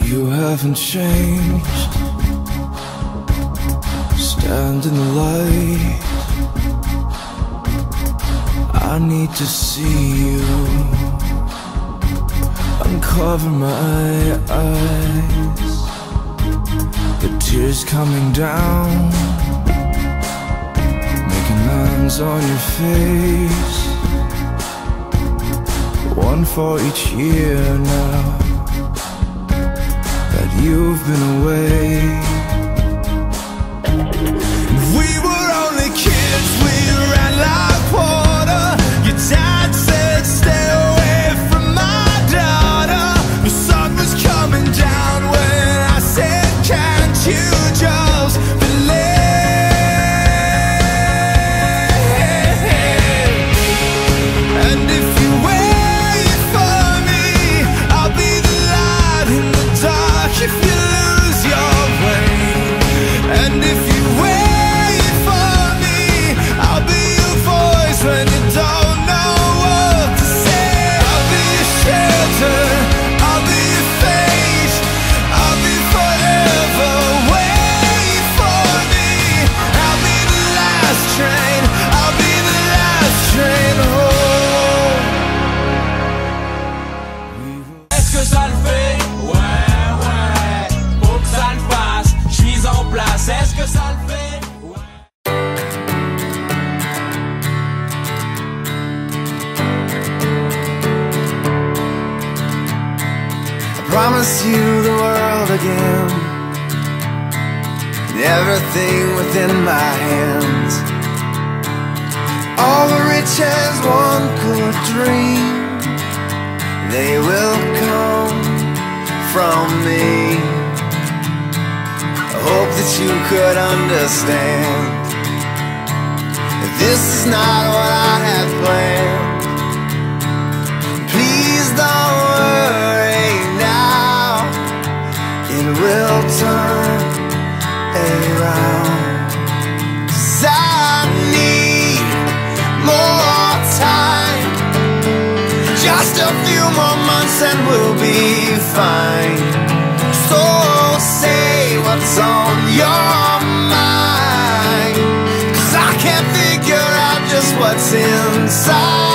You haven't changed. Stand in the light. I need to see you. Uncover my eyes. The tears coming down, making lines on your face. One for each year now that you've been away. We were only kids, we ran like water. Your dad said stay away from my daughter. The sun was coming down when I said can't you just believe? And if you wait for me, I'll be the light in the dark if you lose your way. And if you wait for me, I'll be your voice when you don't know what to say. I'll be your shelter, I'll be your face, I'll be forever. Wait for me, I'll be the last train, I'll be the last train home. Est-ce que ça le fait? Ouais, ouais. Faut que ça le fasse, j'suis en place. Est-ce que ça le fait? Ouais. I promise you the world again, and everything within my hands. All the riches one could dream, they will come from me. I hope that you could understand that this is not what I had planned. Please don't worry now, it will turn around. 'Cause I need more time, just a few more months and we'll be fine. So say what's on your mind, 'cause I can't figure out just what's inside.